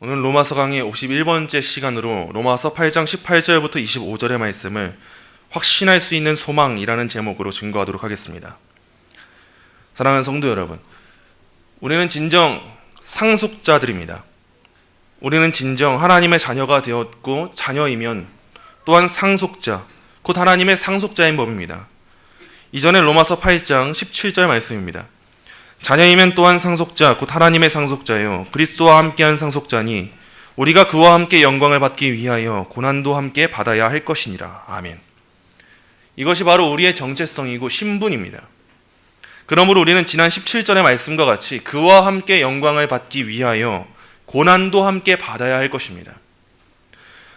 오늘 로마서 강의 51번째 시간으로 로마서 8장 18절부터 25절의 말씀을 확신할 수 있는 소망이라는 제목으로 증거하도록 하겠습니다. 사랑하는 성도 여러분, 우리는 진정 상속자들입니다. 우리는 진정 하나님의 자녀가 되었고 자녀이면 또한 상속자, 곧 하나님의 상속자인 법입니다. 이전에 로마서 8장 17절 말씀입니다. 자녀이면 또한 상속자, 곧 하나님의 상속자요 그리스도와 함께한 상속자니 우리가 그와 함께 영광을 받기 위하여 고난도 함께 받아야 할 것이니라. 아멘. 이것이 바로 우리의 정체성이고 신분입니다. 그러므로 우리는 지난 17절의 말씀과 같이 그와 함께 영광을 받기 위하여 고난도 함께 받아야 할 것입니다.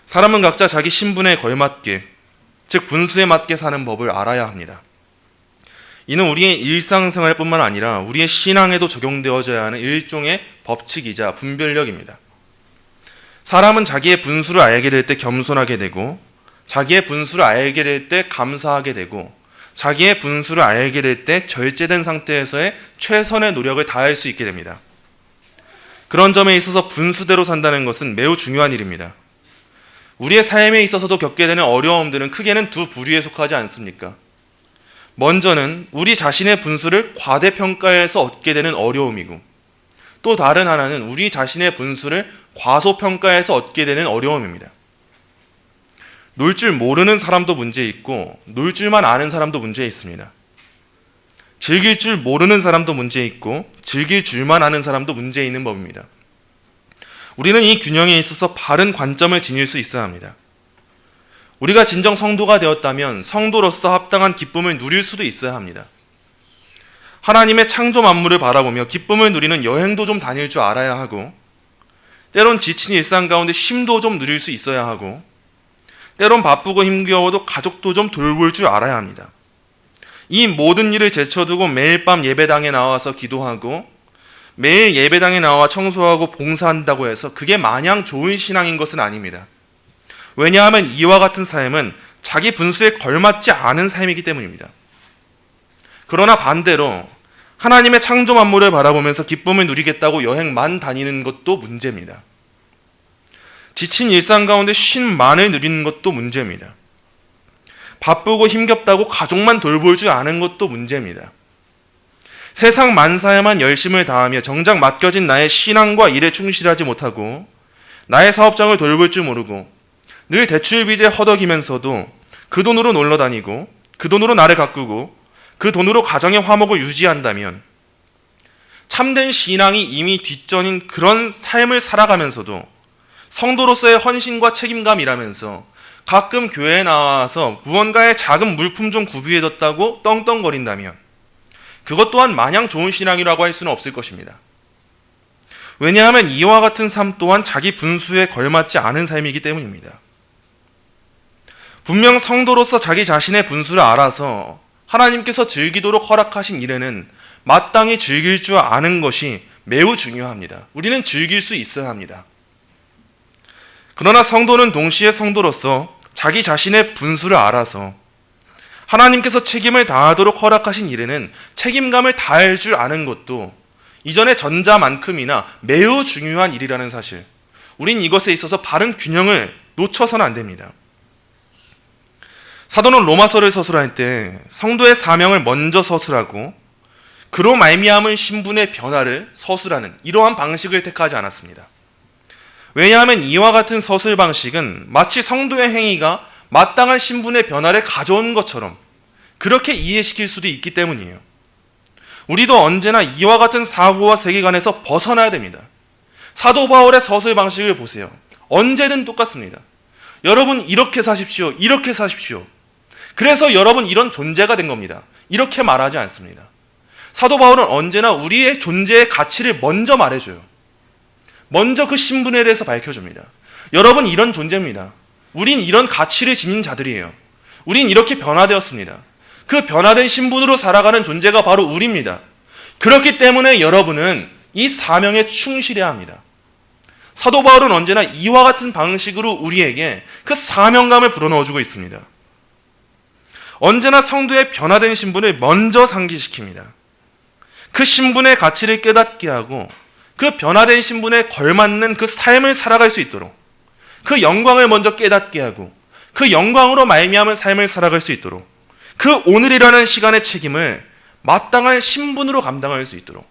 사람은 각자 자기 신분에 걸맞게, 즉 분수에 맞게 사는 법을 알아야 합니다. 이는 우리의 일상생활뿐만 아니라 우리의 신앙에도 적용되어져야 하는 일종의 법칙이자 분별력입니다. 사람은 자기의 분수를 알게 될 때 겸손하게 되고, 자기의 분수를 알게 될 때 감사하게 되고, 자기의 분수를 알게 될 때 절제된 상태에서의 최선의 노력을 다할 수 있게 됩니다. 그런 점에 있어서 분수대로 산다는 것은 매우 중요한 일입니다. 우리의 삶에 있어서도 겪게 되는 어려움들은 크게는 두 부류에 속하지 않습니까? 먼저는 우리 자신의 분수를 과대평가해서 얻게 되는 어려움이고, 또 다른 하나는 우리 자신의 분수를 과소평가해서 얻게 되는 어려움입니다. 놀 줄 모르는 사람도 문제 있고, 놀 줄만 아는 사람도 문제 있습니다. 즐길 줄 모르는 사람도 문제 있고, 즐길 줄만 아는 사람도 문제 있는 법입니다. 우리는 이 균형에 있어서 바른 관점을 지닐 수 있어야 합니다. 우리가 진정 성도가 되었다면 성도로서 합당한 기쁨을 누릴 수도 있어야 합니다. 하나님의 창조 만물을 바라보며 기쁨을 누리는 여행도 좀 다닐 줄 알아야 하고, 때론 지친 일상 가운데 쉼도 좀 누릴 수 있어야 하고, 때론 바쁘고 힘겨워도 가족도 좀 돌볼 줄 알아야 합니다. 이 모든 일을 제쳐두고 매일 밤 예배당에 나와서 기도하고, 매일 예배당에 나와 청소하고 봉사한다고 해서 그게 마냥 좋은 신앙인 것은 아닙니다. 왜냐하면 이와 같은 삶은 자기 분수에 걸맞지 않은 삶이기 때문입니다. 그러나 반대로 하나님의 창조 만물을 바라보면서 기쁨을 누리겠다고 여행만 다니는 것도 문제입니다. 지친 일상 가운데 쉼만을 누리는 것도 문제입니다. 바쁘고 힘겹다고 가족만 돌볼 줄 아는 것도 문제입니다. 세상 만사에만 열심을 다하며 정작 맡겨진 나의 신앙과 일에 충실하지 못하고, 나의 사업장을 돌볼 줄 모르고 늘 대출 빚에 허덕이면서도 그 돈으로 놀러 다니고, 그 돈으로 나를 가꾸고, 그 돈으로 가정의 화목을 유지한다면 참된 신앙이 이미 뒷전인 그런 삶을 살아가면서도 성도로서의 헌신과 책임감이라면서 가끔 교회에 나와서 무언가의 작은 물품 좀 구비해뒀다고 떵떵거린다면 그것 또한 마냥 좋은 신앙이라고 할 수는 없을 것입니다. 왜냐하면 이와 같은 삶 또한 자기 분수에 걸맞지 않은 삶이기 때문입니다. 분명 성도로서 자기 자신의 분수를 알아서 하나님께서 즐기도록 허락하신 일에는 마땅히 즐길 줄 아는 것이 매우 중요합니다. 우리는 즐길 수 있어야 합니다. 그러나 성도는 동시에 성도로서 자기 자신의 분수를 알아서 하나님께서 책임을 다하도록 허락하신 일에는 책임감을 다할 줄 아는 것도 이전의 전자만큼이나 매우 중요한 일이라는 사실, 우린 이것에 있어서 바른 균형을 놓쳐서는 안 됩니다. 사도는 로마서를 서술할 때 성도의 사명을 먼저 서술하고 그로 말미암은 신분의 변화를 서술하는 이러한 방식을 택하지 않았습니다. 왜냐하면 이와 같은 서술 방식은 마치 성도의 행위가 마땅한 신분의 변화를 가져온 것처럼 그렇게 이해시킬 수도 있기 때문이에요. 우리도 언제나 이와 같은 사고와 세계관에서 벗어나야 됩니다. 사도 바울의 서술 방식을 보세요. 언제든 똑같습니다. 여러분 이렇게 사십시오. 이렇게 사십시오. 그래서 여러분 이런 존재가 된 겁니다. 이렇게 말하지 않습니다. 사도 바울은 언제나 우리의 존재의 가치를 먼저 말해줘요. 먼저 그 신분에 대해서 밝혀줍니다. 여러분 이런 존재입니다. 우린 이런 가치를 지닌 자들이에요. 우린 이렇게 변화되었습니다. 그 변화된 신분으로 살아가는 존재가 바로 우리입니다. 그렇기 때문에 여러분은 이 사명에 충실해야 합니다. 사도 바울은 언제나 이와 같은 방식으로 우리에게 그 사명감을 불어넣어주고 있습니다. 언제나 성도의 변화된 신분을 먼저 상기시킵니다. 그 신분의 가치를 깨닫게 하고 그 변화된 신분에 걸맞는 그 삶을 살아갈 수 있도록, 그 영광을 먼저 깨닫게 하고 그 영광으로 말미암은 삶을 살아갈 수 있도록, 그 오늘이라는 시간의 책임을 마땅한 신분으로 감당할 수 있도록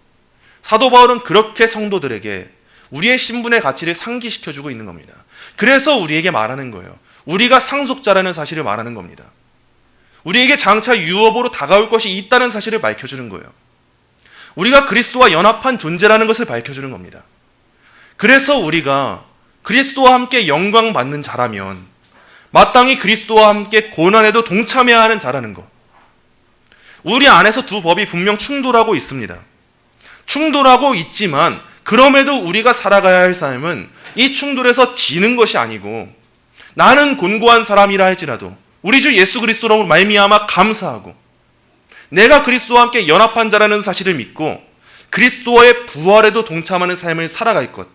사도 바울은 그렇게 성도들에게 우리의 신분의 가치를 상기시켜주고 있는 겁니다. 그래서 우리에게 말하는 거예요. 우리가 상속자라는 사실을 말하는 겁니다. 우리에게 장차 유업으로 다가올 것이 있다는 사실을 밝혀주는 거예요. 우리가 그리스도와 연합한 존재라는 것을 밝혀주는 겁니다. 그래서 우리가 그리스도와 함께 영광 받는 자라면 마땅히 그리스도와 함께 고난에도 동참해야 하는 자라는 것. 우리 안에서 두 법이 분명 충돌하고 있습니다. 충돌하고 있지만 그럼에도 우리가 살아가야 할 삶은 이 충돌에서 지는 것이 아니고, 나는 곤고한 사람이라 할지라도 우리 주 예수 그리스도로 말미암아 감사하고 내가 그리스도와 함께 연합한 자라는 사실을 믿고 그리스도의 부활에도 동참하는 삶을 살아갈 것.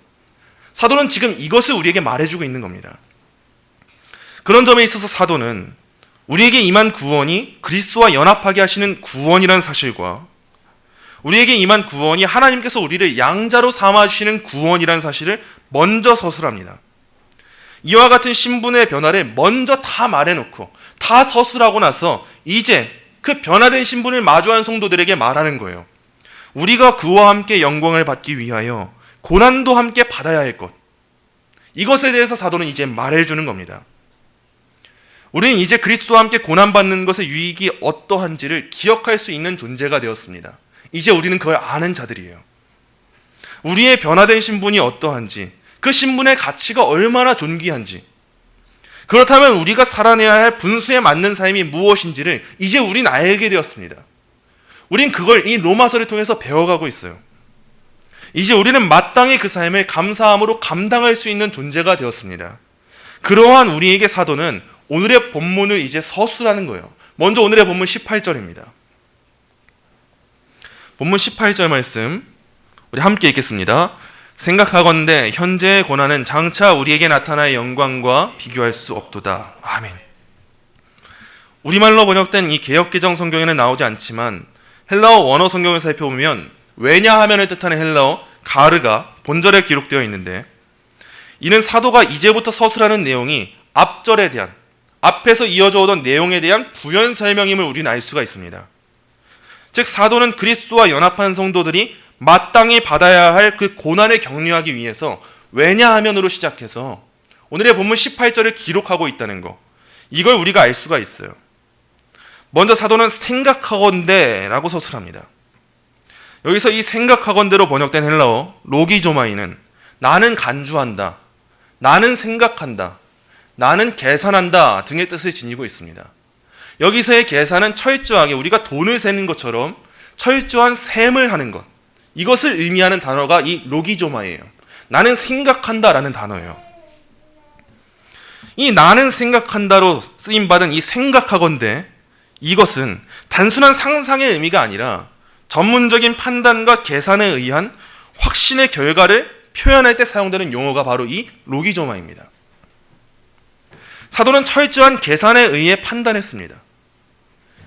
사도는 지금 이것을 우리에게 말해주고 있는 겁니다. 그런 점에 있어서 사도는 우리에게 임한 구원이 그리스도와 연합하게 하시는 구원이라는 사실과 우리에게 임한 구원이 하나님께서 우리를 양자로 삼아주시는 구원이라는 사실을 먼저 서술합니다. 이와 같은 신분의 변화를 먼저 다 말해놓고 다 서술하고 나서 이제 그 변화된 신분을 마주한 성도들에게 말하는 거예요. 우리가 그와 함께 영광을 받기 위하여 고난도 함께 받아야 할 것. 이것에 대해서 사도는 이제 말해주는 겁니다. 우리는 이제 그리스도와 함께 고난받는 것의 유익이 어떠한지를 기억할 수 있는 존재가 되었습니다. 이제 우리는 그걸 아는 자들이에요. 우리의 변화된 신분이 어떠한지, 그 신분의 가치가 얼마나 존귀한지, 그렇다면 우리가 살아내야 할 분수에 맞는 삶이 무엇인지를 이제 우린 알게 되었습니다. 우린 그걸 이 로마서를 통해서 배워가고 있어요. 이제 우리는 마땅히 그 삶을 감사함으로 감당할 수 있는 존재가 되었습니다. 그러한 우리에게 사도는 오늘의 본문을 이제 서술하는 거예요. 먼저 오늘의 본문 18절입니다. 본문 18절 말씀 우리 함께 읽겠습니다. 생각하건대 현재의 고난은 장차 우리에게 나타날 영광과 비교할 수 없도다. 아멘. 우리말로 번역된 이 개역개정 성경에는 나오지 않지만 헬라어 원어 성경을 살펴보면 왜냐하면을 뜻하는 헬라어 가르가 본절에 기록되어 있는데, 이는 사도가 이제부터 서술하는 내용이 앞절에 대한, 앞에서 이어져 오던 내용에 대한 부연 설명임을 우리는 알 수가 있습니다. 즉 사도는 그리스도와 연합한 성도들이 마땅히 받아야 할 그 고난을 격려하기 위해서 왜냐하면으로 시작해서 오늘의 본문 18절을 기록하고 있다는 거, 이걸 우리가 알 수가 있어요. 먼저 사도는 생각하건대 라고 서술합니다. 여기서 이 생각하건대로 번역된 헬라어 로기조마이는 나는 간주한다, 나는 생각한다, 나는 계산한다 등의 뜻을 지니고 있습니다. 여기서의 계산은 철저하게 우리가 돈을 세는 것처럼 철저한 셈을 하는 것, 이것을 의미하는 단어가 이 로기조마예요. 나는 생각한다라는 단어예요. 이 나는 생각한다로 쓰임받은 이 생각하건대, 이것은 단순한 상상의 의미가 아니라 전문적인 판단과 계산에 의한 확신의 결과를 표현할 때 사용되는 용어가 바로 이 로기조마입니다. 사도는 철저한 계산에 의해 판단했습니다.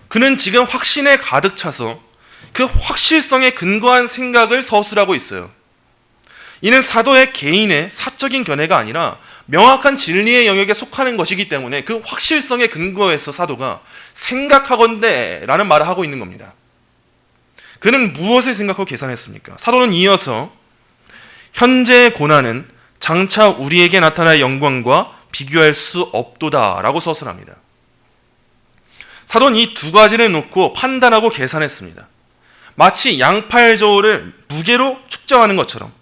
그는 지금 확신에 가득 차서 그 확실성에 근거한 생각을 서술하고 있어요. 이는 사도의 개인의 사적인 견해가 아니라 명확한 진리의 영역에 속하는 것이기 때문에 그 확실성에 근거해서 사도가 생각하건대 라는 말을 하고 있는 겁니다. 그는 무엇을 생각하고 계산했습니까? 사도는 이어서 현재의 고난은 장차 우리에게 나타날 영광과 비교할 수 없도다 라고 서술합니다. 사도는 이 두 가지를 놓고 판단하고 계산했습니다. 마치 양팔 저울을 무게로 측정하는 것처럼,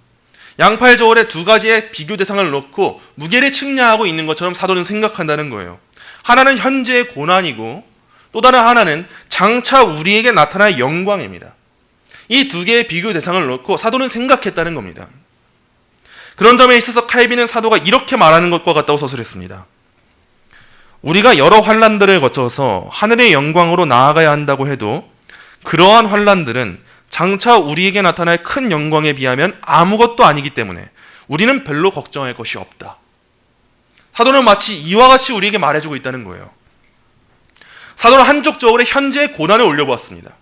양팔 저울에 두 가지의 비교 대상을 놓고 무게를 측량하고 있는 것처럼 사도는 생각한다는 거예요. 하나는 현재의 고난이고 또 다른 하나는 장차 우리에게 나타날 영광입니다. 이 두 개의 비교 대상을 놓고 사도는 생각했다는 겁니다. 그런 점에 있어서 칼빈은 사도가 이렇게 말하는 것과 같다고 서술했습니다. 우리가 여러 환난들을 거쳐서 하늘의 영광으로 나아가야 한다고 해도 그러한 환난들은 장차 우리에게 나타날 큰 영광에 비하면 아무것도 아니기 때문에 우리는 별로 걱정할 것이 없다. 사도는 마치 이와 같이 우리에게 말해주고 있다는 거예요. 사도는 한쪽 저울에 현재의 고난을 올려보았습니다.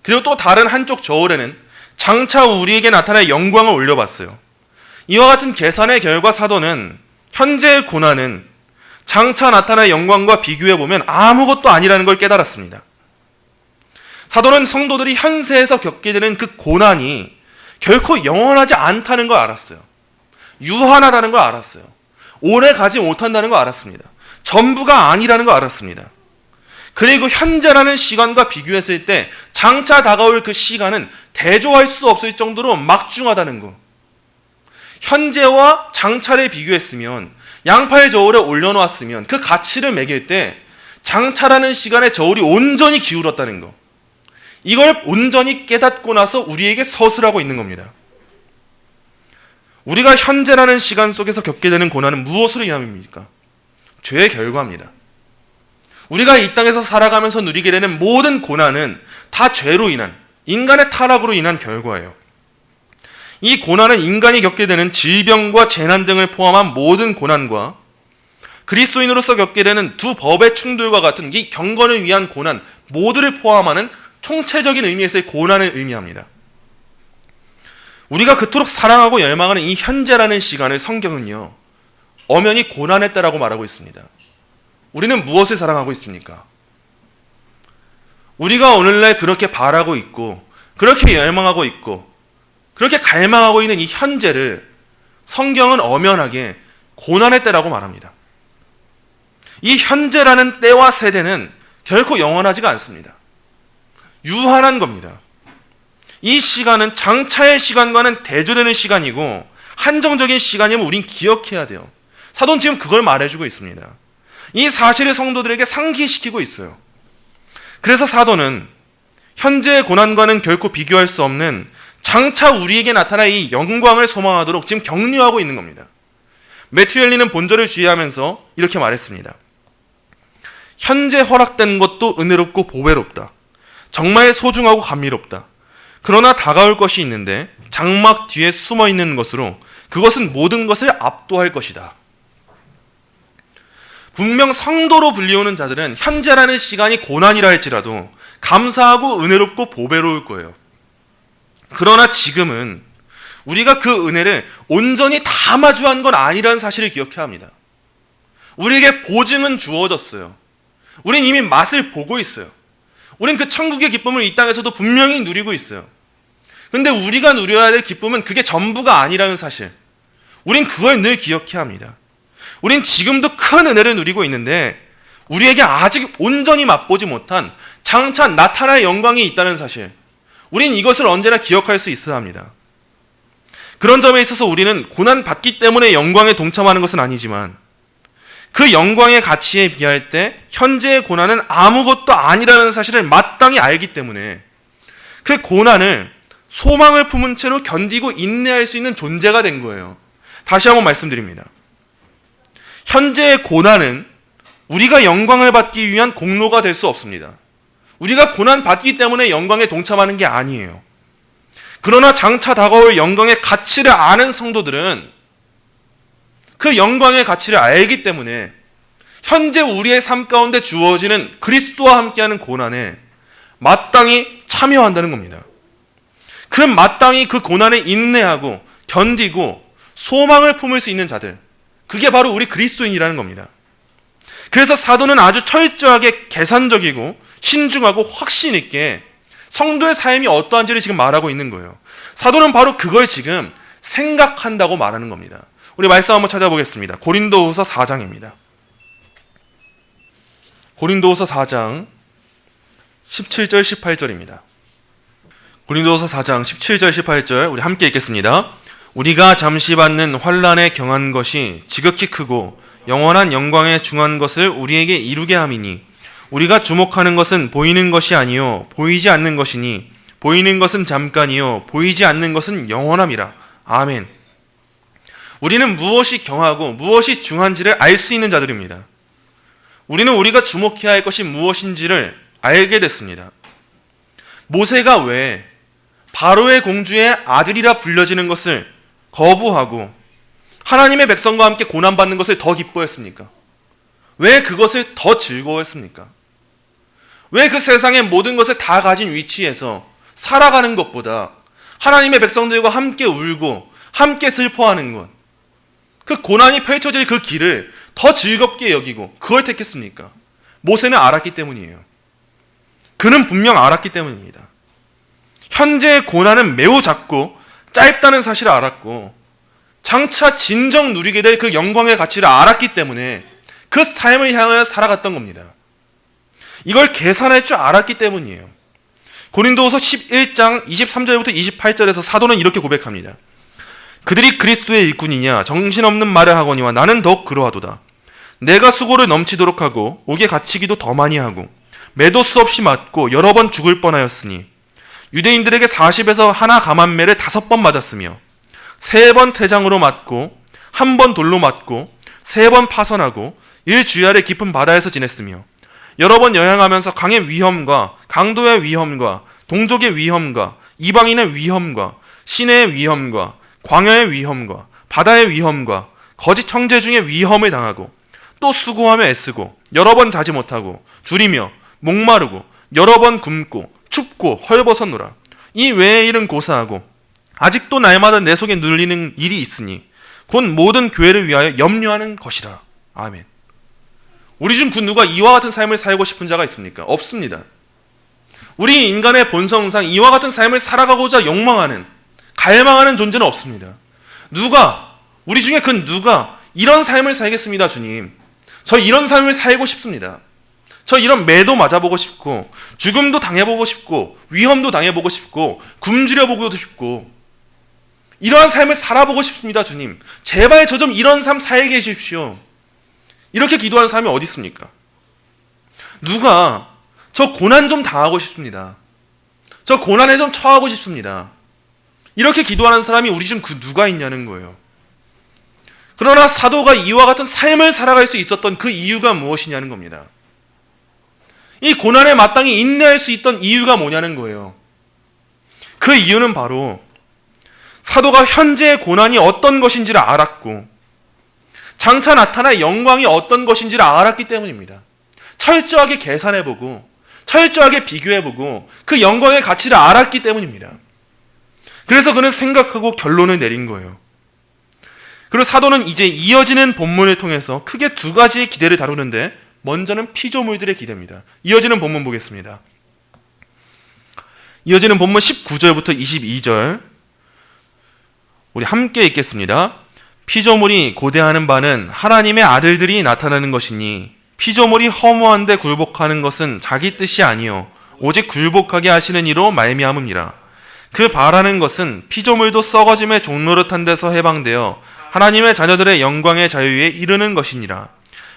그리고 또 다른 한쪽 저울에는 장차 우리에게 나타날 영광을 올려봤어요. 이와 같은 계산의 결과 사도는 현재의 고난은 장차 나타날 영광과 비교해보면 아무것도 아니라는 걸 깨달았습니다. 사도는 성도들이 현세에서 겪게 되는 그 고난이 결코 영원하지 않다는 걸 알았어요. 유한하다는 걸 알았어요. 오래 가지 못한다는 걸 알았습니다. 전부가 아니라는 걸 알았습니다. 그리고 현재라는 시간과 비교했을 때 장차 다가올 그 시간은 대조할 수 없을 정도로 막중하다는 것. 현재와 장차를 비교했으면, 양팔 저울에 올려놓았으면 그 가치를 매길 때 장차라는 시간에 저울이 온전히 기울었다는 것. 이걸 온전히 깨닫고 나서 우리에게 서술하고 있는 겁니다. 우리가 현재라는 시간 속에서 겪게 되는 고난은 무엇으로 인함입니까? 죄의 결과입니다. 우리가 이 땅에서 살아가면서 누리게 되는 모든 고난은 다 죄로 인한, 인간의 타락으로 인한 결과예요. 이 고난은 인간이 겪게 되는 질병과 재난 등을 포함한 모든 고난과 그리스도인으로서 겪게 되는 두 법의 충돌과 같은 이 경건을 위한 고난 모두를 포함하는 총체적인 의미에서의 고난을 의미합니다. 우리가 그토록 사랑하고 열망하는 이 현재라는 시간을 성경은요, 엄연히 고난의 때라고 말하고 있습니다. 우리는 무엇을 사랑하고 있습니까? 우리가 오늘날 그렇게 바라고 있고, 그렇게 열망하고 있고, 그렇게 갈망하고 있는 이 현재를 성경은 엄연하게 고난의 때라고 말합니다. 이 현재라는 때와 세대는 결코 영원하지가 않습니다. 유한한 겁니다. 이 시간은 장차의 시간과는 대조되는 시간이고 한정적인 시간임을 우린 기억해야 돼요. 사도는 지금 그걸 말해주고 있습니다. 이 사실을 성도들에게 상기시키고 있어요. 그래서 사도는 현재의 고난과는 결코 비교할 수 없는 장차 우리에게 나타날 이 영광을 소망하도록 지금 격려하고 있는 겁니다. 매튜 헨리는 본절을 주의하면서 이렇게 말했습니다. 현재 허락된 것도 은혜롭고 보배롭다. 정말 소중하고 감미롭다. 그러나 다가올 것이 있는데 장막 뒤에 숨어 있는 것으로 그것은 모든 것을 압도할 것이다. 분명 성도로 불리우는 자들은 현재라는 시간이 고난이라 할지라도 감사하고 은혜롭고 보배로울 거예요. 그러나 지금은 우리가 그 은혜를 온전히 다 마주한 건 아니라는 사실을 기억해야 합니다. 우리에게 보증은 주어졌어요. 우린 이미 맛을 보고 있어요. 우린 그 천국의 기쁨을 이 땅에서도 분명히 누리고 있어요. 근데 우리가 누려야 될 기쁨은 그게 전부가 아니라는 사실. 우린 그걸 늘 기억해야 합니다. 우린 지금도 큰 은혜를 누리고 있는데 우리에게 아직 온전히 맛보지 못한 장차 나타날 영광이 있다는 사실. 우린 이것을 언제나 기억할 수 있어야 합니다. 그런 점에 있어서 우리는 고난받기 때문에 영광에 동참하는 것은 아니지만 그 영광의 가치에 비할 때 현재의 고난은 아무것도 아니라는 사실을 마땅히 알기 때문에 그 고난을 소망을 품은 채로 견디고 인내할 수 있는 존재가 된 거예요. 다시 한번 말씀드립니다. 현재의 고난은 우리가 영광을 받기 위한 공로가 될 수 없습니다. 우리가 고난 받기 때문에 영광에 동참하는 게 아니에요. 그러나 장차 다가올 영광의 가치를 아는 성도들은 그 영광의 가치를 알기 때문에 현재 우리의 삶 가운데 주어지는 그리스도와 함께하는 고난에 마땅히 참여한다는 겁니다. 그 마땅히 그 고난에 인내하고 견디고 소망을 품을 수 있는 자들, 그게 바로 우리 그리스도인이라는 겁니다. 그래서 사도는 아주 철저하게 계산적이고 신중하고 확신 있게 성도의 삶이 어떠한지를 지금 말하고 있는 거예요. 사도는 바로 그걸 지금 생각한다고 말하는 겁니다. 우리 말씀 한번 찾아보겠습니다. 고린도후서 4장입니다. 고린도후서 4장 17절 18절입니다. 고린도후서 4장 17절 18절 우리 함께 읽겠습니다. 우리가 잠시 받는 환난에 경한 것이 지극히 크고 영원한 영광에 중한 것을 우리에게 이루게 함이니 우리가 주목하는 것은 보이는 것이 아니요 보이지 않는 것이니 보이는 것은 잠깐이요 보이지 않는 것은 영원함이라. 아멘. 우리는 무엇이 경하고 무엇이 중한지를 알 수 있는 자들입니다. 우리는 우리가 주목해야 할 것이 무엇인지를 알게 됐습니다. 모세가 왜 바로의 공주의 아들이라 불려지는 것을 거부하고 하나님의 백성과 함께 고난받는 것을 더 기뻐했습니까? 왜 그것을 더 즐거워했습니까? 왜 그 세상의 모든 것을 다 가진 위치에서 살아가는 것보다 하나님의 백성들과 함께 울고 함께 슬퍼하는 것, 그 고난이 펼쳐질 그 길을 더 즐겁게 여기고 그걸 택했습니까? 모세는 알았기 때문이에요. 그는 분명 알았기 때문입니다. 현재의 고난은 매우 작고 짧다는 사실을 알았고 장차 진정 누리게 될 그 영광의 가치를 알았기 때문에 그 삶을 향하여 살아갔던 겁니다. 이걸 계산할 줄 알았기 때문이에요. 고린도후서 11장 23절부터 28절에서 사도는 이렇게 고백합니다. 그들이 그리스도의 일꾼이냐 정신없는 말을 하거니와 나는 더욱 그러하도다. 내가 수고를 넘치도록 하고 옥에 갇히기도 더 많이 하고 매도 수없이 맞고 여러 번 죽을 뻔하였으니 유대인들에게 40에서 하나 감한매를 5번 맞았으며 3번 태장으로 맞고 1번 돌로 맞고 3번 파선하고 일주야를 깊은 바다에서 지냈으며 여러 번 여행하면서 강의 위험과 강도의 위험과 동족의 위험과 이방인의 위험과 시내의 위험과 광야의 위험과 바다의 위험과 거짓 형제 중에 위험을 당하고 또 수고하며 애쓰고 여러 번 자지 못하고 줄이며 목마르고 여러 번 굶고 춥고 헐벗었노라. 이 외의 일은 고사하고 아직도 날마다 내 속에 눌리는 일이 있으니 곧 모든 교회를 위하여 염려하는 것이라. 아멘. 우리 중 그 누가 이와 같은 삶을 살고 싶은 자가 있습니까? 없습니다. 우리 인간의 본성상 이와 같은 삶을 살아가고자 욕망하는, 갈망하는 존재는 없습니다. 우리 중에 그 누가 이런 삶을 살겠습니다, 주님. 저 이런 삶을 살고 싶습니다. 저 이런 매도 맞아보고 싶고 죽음도 당해보고 싶고 위험도 당해보고 싶고 굶주려보고도 싶고 이러한 삶을 살아보고 싶습니다, 주님. 제발 저 좀 이런 삶 살게 해주십시오. 이렇게 기도하는 사람이 어디 있습니까? 누가 저 고난 좀 당하고 싶습니다. 저 고난에 좀 처하고 싶습니다. 이렇게 기도하는 사람이 우리 중 그 누가 있냐는 거예요. 그러나 사도가 이와 같은 삶을 살아갈 수 있었던 그 이유가 무엇이냐는 겁니다. 이 고난에 마땅히 인내할 수 있던 이유가 뭐냐는 거예요. 그 이유는 바로 사도가 현재의 고난이 어떤 것인지를 알았고 장차 나타날 영광이 어떤 것인지를 알았기 때문입니다. 철저하게 계산해보고 철저하게 비교해보고 그 영광의 가치를 알았기 때문입니다. 그래서 그는 생각하고 결론을 내린 거예요. 그리고 사도는 이제 이어지는 본문을 통해서 크게 2가지의 기대를 다루는데 먼저는 피조물들의 기대입니다. 이어지는 본문 보겠습니다. 이어지는 본문 19절부터 22절 우리 함께 읽겠습니다. 피조물이 고대하는 바는 하나님의 아들들이 나타나는 것이니 피조물이 허무한데 굴복하는 것은 자기 뜻이 아니요 오직 굴복하게 하시는 이로 말미암음이라. 그 바라는 것은 피조물도 썩어짐의 종노릇한 데서 해방되어 하나님의 자녀들의 영광의 자유에 이르는 것이니라.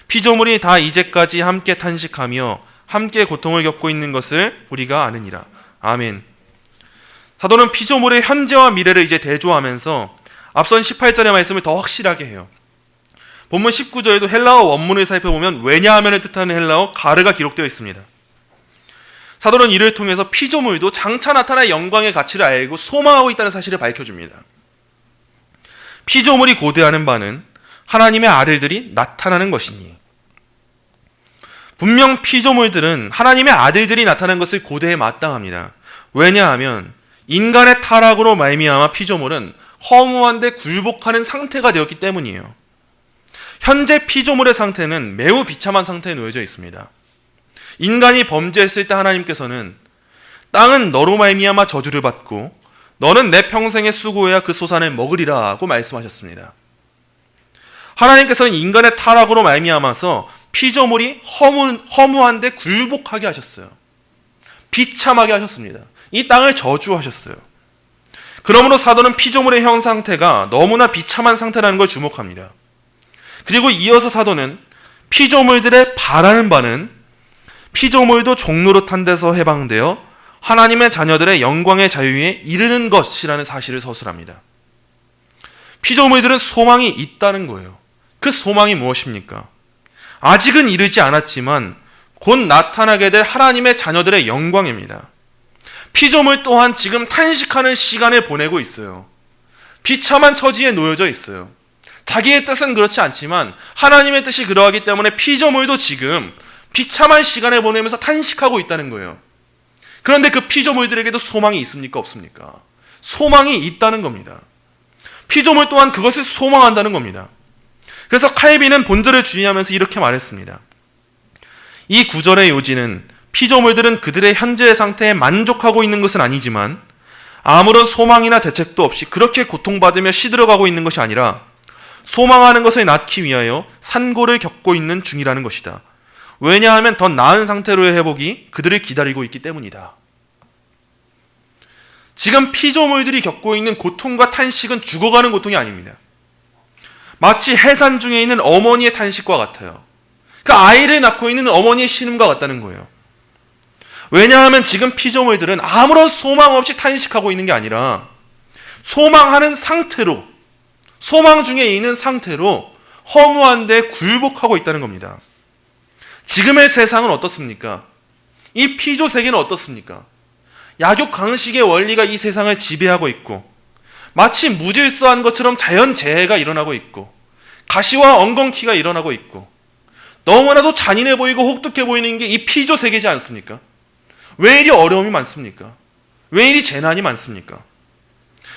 피조물이 다 이제까지 함께 탄식하며 함께 고통을 겪고 있는 것을 우리가 아느니라. 아멘. 사도는 피조물의 현재와 미래를 이제 대조하면서 앞선 18절의 말씀을 더 확실하게 해요. 본문 19절에도 헬라어 원문을 살펴보면 왜냐하면을 뜻하는 헬라어 가르가 기록되어 있습니다. 사도는 이를 통해서 피조물도 장차 나타날 영광의 가치를 알고 소망하고 있다는 사실을 밝혀줍니다. 피조물이 고대하는 바는 하나님의 아들들이 나타나는 것이니 분명 피조물들은 하나님의 아들들이 나타나는 것을 고대해 마땅합니다. 왜냐하면 인간의 타락으로 말미암아 피조물은 허무한데 굴복하는 상태가 되었기 때문이에요. 현재 피조물의 상태는 매우 비참한 상태에 놓여져 있습니다. 인간이 범죄했을 때 하나님께서는 땅은 너로 말미암아 저주를 받고 너는 내 평생의 수고해야 그 소산을 먹으리라고 말씀하셨습니다. 하나님께서는 인간의 타락으로 말미암아서 피조물이 허무한데 굴복하게 하셨어요. 비참하게 하셨습니다. 이 땅을 저주하셨어요. 그러므로 사도는 피조물의 형 상태가 너무나 비참한 상태라는 걸 주목합니다. 그리고 이어서 사도는 피조물들의 바라는 바는 피조물도 종노릇한 데서 해방되어 하나님의 자녀들의 영광의 자유에 이르는 것이라는 사실을 서술합니다. 피조물들은 소망이 있다는 거예요. 그 소망이 무엇입니까? 아직은 이르지 않았지만 곧 나타나게 될 하나님의 자녀들의 영광입니다. 피조물 또한 지금 탄식하는 시간을 보내고 있어요. 비참한 처지에 놓여져 있어요. 자기의 뜻은 그렇지 않지만 하나님의 뜻이 그러하기 때문에 피조물도 지금 비참한 시간을 보내면서 탄식하고 있다는 거예요. 그런데 그 피조물들에게도 소망이 있습니까? 없습니까? 소망이 있다는 겁니다. 피조물 또한 그것을 소망한다는 겁니다. 그래서 칼빈은 본절을 주의하면서 이렇게 말했습니다. 이 구절의 요지는 피조물들은 그들의 현재의 상태에 만족하고 있는 것은 아니지만 아무런 소망이나 대책도 없이 그렇게 고통받으며 시들어가고 있는 것이 아니라 소망하는 것을 낳기 위하여 산고를 겪고 있는 중이라는 것이다. 왜냐하면 더 나은 상태로의 회복이 그들을 기다리고 있기 때문이다. 지금 피조물들이 겪고 있는 고통과 탄식은 죽어가는 고통이 아닙니다. 마치 해산 중에 있는 어머니의 탄식과 같아요. 그 아이를 낳고 있는 어머니의 신음과 같다는 거예요. 왜냐하면 지금 피조물들은 아무런 소망 없이 탄식하고 있는 게 아니라 소망하는 상태로, 소망 중에 있는 상태로 허무한 데 굴복하고 있다는 겁니다. 지금의 세상은 어떻습니까? 이 피조 세계는 어떻습니까? 약육강식의 원리가 이 세상을 지배하고 있고 마치 무질서한 것처럼 자연재해가 일어나고 있고 가시와 엉겅퀴가 일어나고 있고 너무나도 잔인해 보이고 혹독해 보이는 게 이 피조 세계지 않습니까? 왜 이리 어려움이 많습니까? 왜 이리 재난이 많습니까?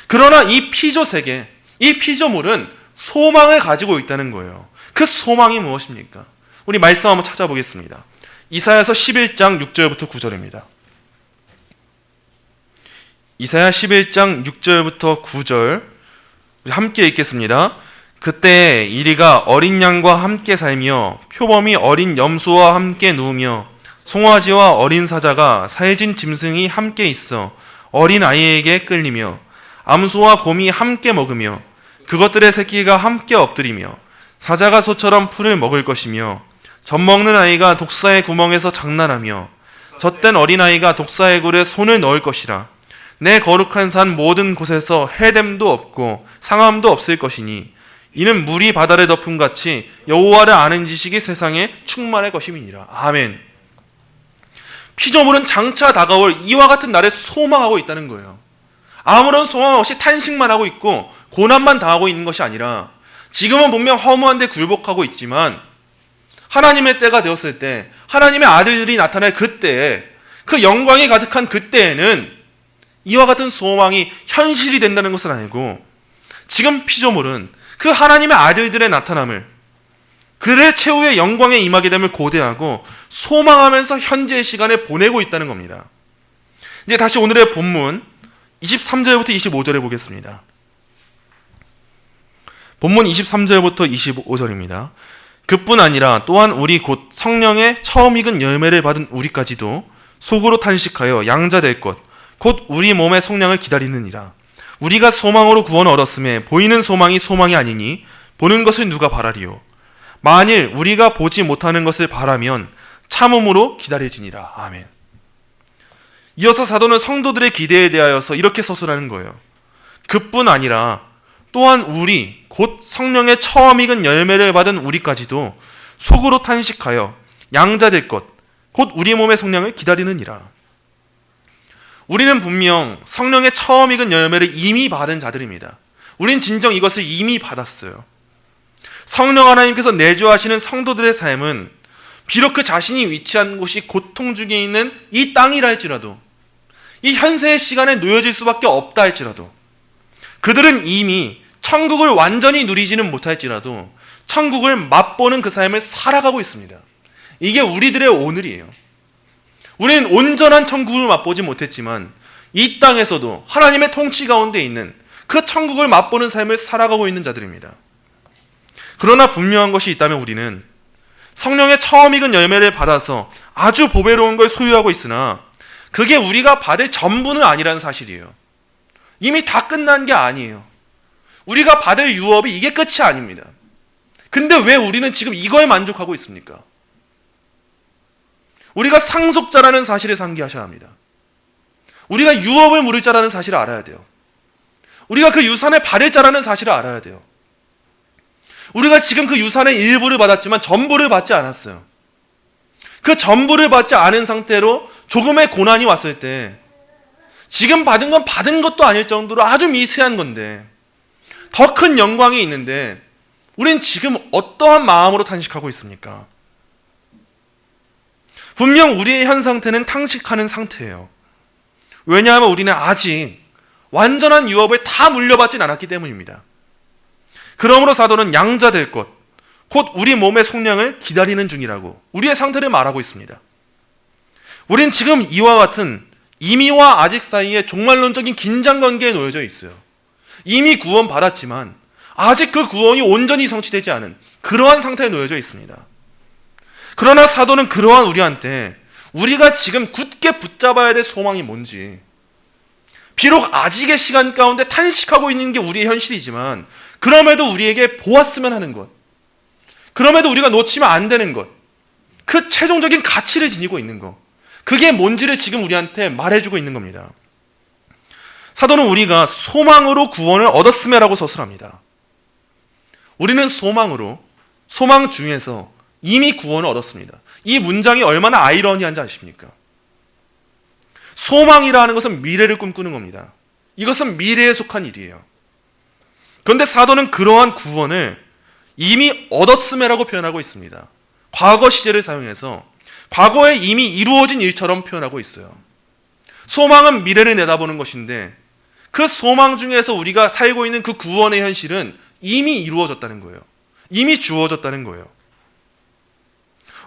그러나 이 피조 세계, 이 피조물은 소망을 가지고 있다는 거예요. 그 소망이 무엇입니까? 우리 말씀 한번 찾아보겠습니다. 이사야서 11장 6절부터 9절입니다. 이사야 11장 6절부터 9절 우리 함께 읽겠습니다. 그때 이리가 어린 양과 함께 살며 표범이 어린 염소와 함께 누우며 송아지와 어린 사자가 사해진 짐승이 함께 있어 어린 아이에게 끌리며 암소와 곰이 함께 먹으며 그것들의 새끼가 함께 엎드리며 사자가 소처럼 풀을 먹을 것이며 젖먹는 아이가 독사의 구멍에서 장난하며 젖된 어린아이가 독사의 굴에 손을 넣을 것이라. 내 거룩한 산 모든 곳에서 해됨도 없고 상함도 없을 것이니 이는 물이 바다를 덮음같이 여호와를 아는 지식이 세상에 충만할 것임이니라. 아멘. 피조물은 장차 다가올 이와 같은 날을 소망하고 있다는 거예요. 아무런 소망 없이 탄식만 하고 있고 고난만 당하고 있는 것이 아니라 지금은 분명 허무한 데 굴복하고 있지만 하나님의 때가 되었을 때 하나님의 아들들이 나타날 그때에 그 영광이 가득한 그때에는 이와 같은 소망이 현실이 된다는 것을 알고 지금 피조물은 그 하나님의 아들들의 나타남을 그들의 최후의 영광에 임하게 됨을 고대하고 소망하면서 현재의 시간을 보내고 있다는 겁니다. 이제 다시 오늘의 본문 23절부터 25절에 보겠습니다. 본문 23절부터 25절입니다. 그뿐 아니라 또한 우리 곧 성령의 처음 익은 열매를 받은 우리까지도 속으로 탄식하여 양자될 것 곧 우리 몸의 속량을 기다리느니라. 우리가 소망으로 구원을 얻었음에 보이는 소망이 소망이 아니니 보는 것을 누가 바라리요. 만일 우리가 보지 못하는 것을 바라면 참음으로 기다려지니라. 아멘. 이어서 사도는 성도들의 기대에 대하여서 이렇게 서술하는 거예요. 그뿐 아니라 또한 우리 곧 성령의 처음 익은 열매를 받은 우리까지도 속으로 탄식하여 양자될 것 곧 우리 몸의 속량을 기다리느니라. 우리는 분명 성령의 처음 익은 열매를 이미 받은 자들입니다. 우린 진정 이것을 이미 받았어요. 성령 하나님께서 내주하시는 성도들의 삶은 비록 그 자신이 위치한 곳이 고통 중에 있는 이 땅이라 할지라도 이 현세의 시간에 놓여질 수밖에 없다 할지라도 그들은 이미 천국을 완전히 누리지는 못할지라도 천국을 맛보는 그 삶을 살아가고 있습니다. 이게 우리들의 오늘이에요. 우리는 온전한 천국을 맛보지 못했지만 이 땅에서도 하나님의 통치 가운데 있는 그 천국을 맛보는 삶을 살아가고 있는 자들입니다. 그러나 분명한 것이 있다면 우리는 성령의 처음 익은 열매를 받아서 아주 보배로운 걸 소유하고 있으나 그게 우리가 받을 전부는 아니라는 사실이에요. 이미 다 끝난 게 아니에요. 우리가 받을 유업이 이게 끝이 아닙니다. 근데 왜 우리는 지금 이거에 만족하고 있습니까? 우리가 상속자라는 사실을 상기하셔야 합니다. 우리가 유업을 물을 자라는 사실을 알아야 돼요. 우리가 그 유산을 받을 자라는 사실을 알아야 돼요. 우리가 지금 그 유산의 일부를 받았지만 전부를 받지 않았어요. 그 전부를 받지 않은 상태로 조금의 고난이 왔을 때 지금 받은 건 받은 것도 아닐 정도로 아주 미세한 건데 더 큰 영광이 있는데 우린 지금 어떠한 마음으로 탄식하고 있습니까? 분명 우리의 현 상태는 탄식하는 상태예요. 왜냐하면 우리는 아직 완전한 유업을 다 물려받진 않았기 때문입니다. 그러므로 사도는 양자 될 것, 곧 우리 몸의 속량을 기다리는 중이라고 우리의 상태를 말하고 있습니다. 우린 지금 이와 같은 이미와 아직 사이에 종말론적인 긴장관계에 놓여져 있어요. 이미 구원 받았지만 아직 그 구원이 온전히 성취되지 않은 그러한 상태에 놓여져 있습니다. 그러나 사도는 그러한 우리한테 우리가 지금 굳게 붙잡아야 될 소망이 뭔지, 비록 아직의 시간 가운데 탄식하고 있는 게 우리의 현실이지만 그럼에도 우리에게 보았으면 하는 것, 그럼에도 우리가 놓치면 안 되는 것, 그 최종적인 가치를 지니고 있는 것, 그게 뭔지를 지금 우리한테 말해주고 있는 겁니다. 사도는 우리가 소망으로 구원을 얻었음에라고 서술합니다. 우리는 소망으로, 소망 중에서 이미 구원을 얻었습니다. 이 문장이 얼마나 아이러니한지 아십니까? 소망이라 하는 것은 미래를 꿈꾸는 겁니다. 이것은 미래에 속한 일이에요. 그런데 사도는 그러한 구원을 이미 얻었음에라고 표현하고 있습니다. 과거 시제를 사용해서 과거에 이미 이루어진 일처럼 표현하고 있어요. 소망은 미래를 내다보는 것인데 그 소망 중에서 우리가 살고 있는 그 구원의 현실은 이미 이루어졌다는 거예요. 이미 주어졌다는 거예요.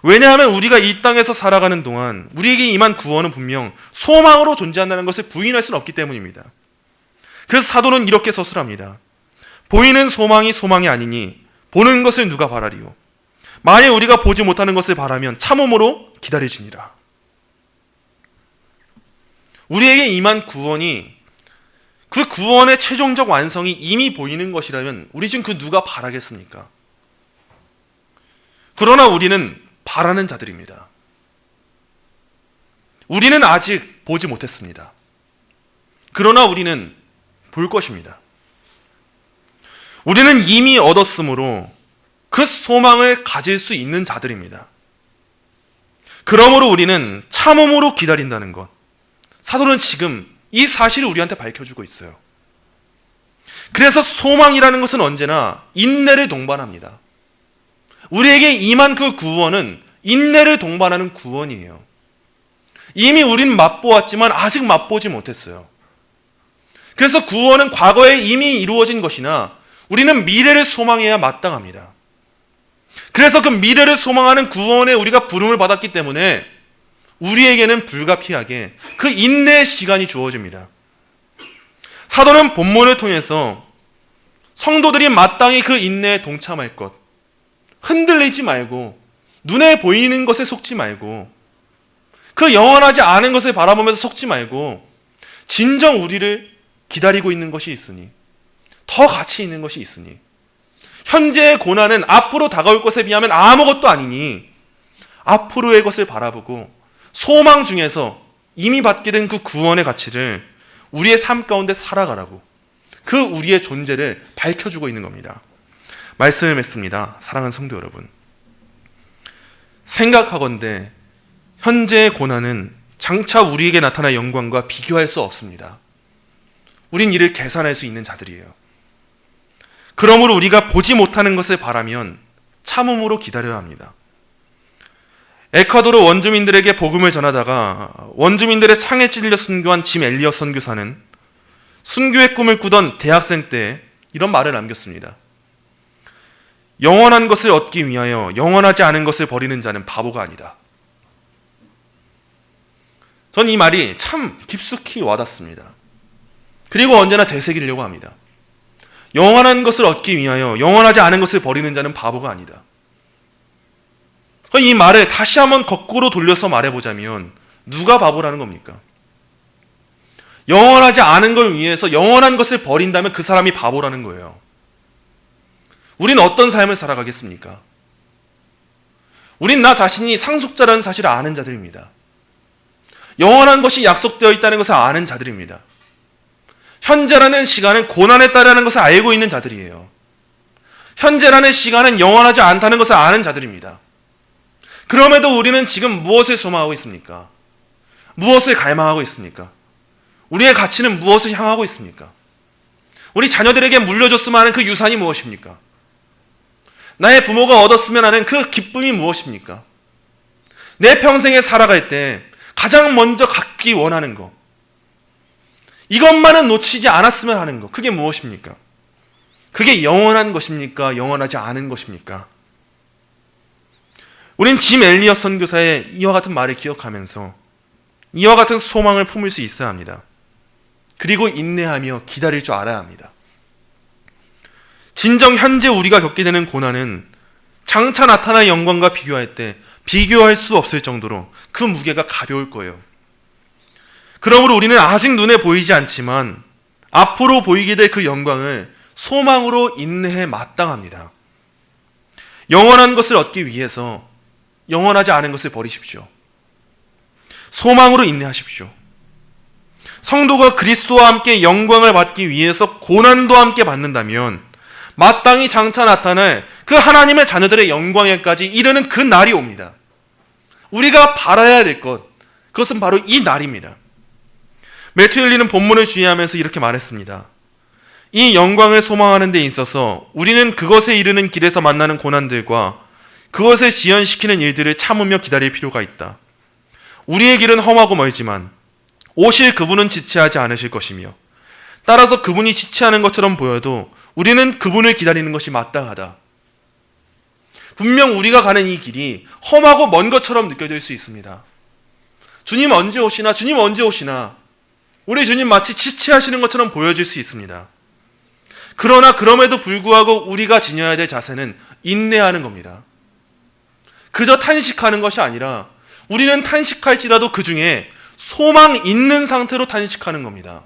왜냐하면 우리가 이 땅에서 살아가는 동안 우리에게 임한 구원은 분명 소망으로 존재한다는 것을 부인할 수는 없기 때문입니다. 그래서 사도는 이렇게 서술합니다. 보이는 소망이 소망이 아니니 보는 것을 누가 바라리요. 만일 우리가 보지 못하는 것을 바라면 참음으로 기다리시니라. 우리에게 임한 구원이, 그 구원의 최종적 완성이 이미 보이는 것이라면 우리 지금 그 누가 바라겠습니까? 그러나 우리는 바라는 자들입니다. 우리는 아직 보지 못했습니다. 그러나 우리는 볼 것입니다. 우리는 이미 얻었으므로 그 소망을 가질 수 있는 자들입니다. 그러므로 우리는 참음으로 기다린다는 것, 사도는 지금 이 사실을 우리한테 밝혀주고 있어요. 그래서 소망이라는 것은 언제나 인내를 동반합니다. 우리에게 임한 그 구원은 인내를 동반하는 구원이에요. 이미 우린 맛보았지만 아직 맛보지 못했어요. 그래서 구원은 과거에 이미 이루어진 것이나 우리는 미래를 소망해야 마땅합니다. 그래서 그 미래를 소망하는 구원에 우리가 부름을 받았기 때문에 우리에게는 불가피하게 그 인내의 시간이 주어집니다. 사도는 본문을 통해서 성도들이 마땅히 그 인내에 동참할 것, 흔들리지 말고 눈에 보이는 것에 속지 말고 그 영원하지 않은 것을 바라보면서 속지 말고 진정 우리를 기다리고 있는 것이 있으니, 더 가치 있는 것이 있으니, 현재의 고난은 앞으로 다가올 것에 비하면 아무것도 아니니 앞으로의 것을 바라보고 소망 중에서 이미 받게 된 그 구원의 가치를 우리의 삶 가운데 살아가라고 그 우리의 존재를 밝혀주고 있는 겁니다. 말씀을 맺습니다. 사랑하는 성도 여러분, 생각하건대 현재의 고난은 장차 우리에게 나타날 영광과 비교할 수 없습니다. 우린 이를 계산할 수 있는 자들이에요. 그러므로 우리가 보지 못하는 것을 바라면 참음으로 기다려야 합니다. 에콰도르 원주민들에게 복음을 전하다가 원주민들의 창에 찔려 순교한 짐 엘리엇 선교사는 순교의 꿈을 꾸던 대학생 때 이런 말을 남겼습니다. 영원한 것을 얻기 위하여 영원하지 않은 것을 버리는 자는 바보가 아니다. 전 이 말이 참 깊숙이 와닿습니다. 그리고 언제나 되새기려고 합니다. 영원한 것을 얻기 위하여 영원하지 않은 것을 버리는 자는 바보가 아니다. 이 말을 다시 한번 거꾸로 돌려서 말해보자면 누가 바보라는 겁니까? 영원하지 않은 걸 위해서 영원한 것을 버린다면 그 사람이 바보라는 거예요. 우린 어떤 삶을 살아가겠습니까? 우린 나 자신이 상속자라는 사실을 아는 자들입니다. 영원한 것이 약속되어 있다는 것을 아는 자들입니다. 현재라는 시간은 고난에 따르는 것을 알고 있는 자들이에요. 현재라는 시간은 영원하지 않다는 것을 아는 자들입니다. 그럼에도 우리는 지금 무엇을 소망하고 있습니까? 무엇을 갈망하고 있습니까? 우리의 가치는 무엇을 향하고 있습니까? 우리 자녀들에게 물려줬으면 하는 그 유산이 무엇입니까? 나의 부모가 얻었으면 하는 그 기쁨이 무엇입니까? 내 평생에 살아갈 때 가장 먼저 갖기 원하는 것, 이것만은 놓치지 않았으면 하는 것, 그게 무엇입니까? 그게 영원한 것입니까? 영원하지 않은 것입니까? 우린 짐 엘리엇 선교사의 이와 같은 말을 기억하면서 이와 같은 소망을 품을 수 있어야 합니다. 그리고 인내하며 기다릴 줄 알아야 합니다. 진정 현재 우리가 겪게 되는 고난은 장차 나타날 영광과 비교할 때 비교할 수 없을 정도로 그 무게가 가벼울 거예요. 그러므로 우리는 아직 눈에 보이지 않지만 앞으로 보이게 될 그 영광을 소망으로 인내해 마땅합니다. 영원한 것을 얻기 위해서 영원하지 않은 것을 버리십시오. 소망으로 인내하십시오. 성도가 그리스도와 함께 영광을 받기 위해서 고난도 함께 받는다면 마땅히 장차 나타날 그 하나님의 자녀들의 영광에까지 이르는 그 날이 옵니다. 우리가 바라야 될 것, 그것은 바로 이 날입니다. 매튜 헨리는 본문을 주의하면서 이렇게 말했습니다. 이 영광을 소망하는 데 있어서 우리는 그것에 이르는 길에서 만나는 고난들과 그것을 지연시키는 일들을 참으며 기다릴 필요가 있다. 우리의 길은 험하고 멀지만 오실 그분은 지체하지 않으실 것이며 따라서 그분이 지체하는 것처럼 보여도 우리는 그분을 기다리는 것이 마땅하다. 분명 우리가 가는 이 길이 험하고 먼 것처럼 느껴질 수 있습니다. 주님 언제 오시나? 주님 언제 오시나? 우리 주님 마치 지체하시는 것처럼 보여질 수 있습니다. 그러나 그럼에도 불구하고 우리가 지녀야 될 자세는 인내하는 겁니다. 그저 탄식하는 것이 아니라 우리는 탄식할지라도 그 중에 소망 있는 상태로 탄식하는 겁니다.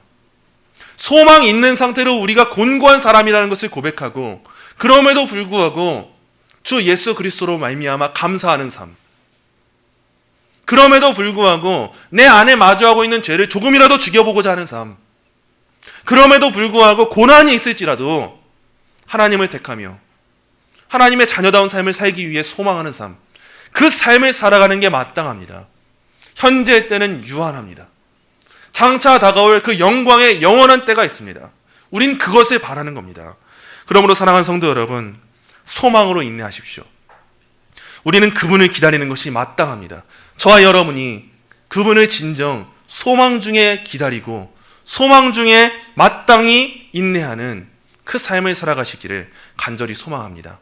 소망 있는 상태로 우리가 곤고한 사람이라는 것을 고백하고 그럼에도 불구하고 주 예수 그리스도로 말미암아 감사하는 삶. 그럼에도 불구하고 내 안에 마주하고 있는 죄를 조금이라도 죽여보고자 하는 삶. 그럼에도 불구하고 고난이 있을지라도 하나님을 택하며 하나님의 자녀다운 삶을 살기 위해 소망하는 삶. 그 삶을 살아가는 게 마땅합니다. 현재 때는 유한합니다. 장차 다가올 그 영광의 영원한 때가 있습니다. 우린 그것을 바라는 겁니다. 그러므로 사랑하는 성도 여러분, 소망으로 인내하십시오. 우리는 그분을 기다리는 것이 마땅합니다. 저와 여러분이 그분을 진정 소망 중에 기다리고 소망 중에 마땅히 인내하는 그 삶을 살아가시기를 간절히 소망합니다.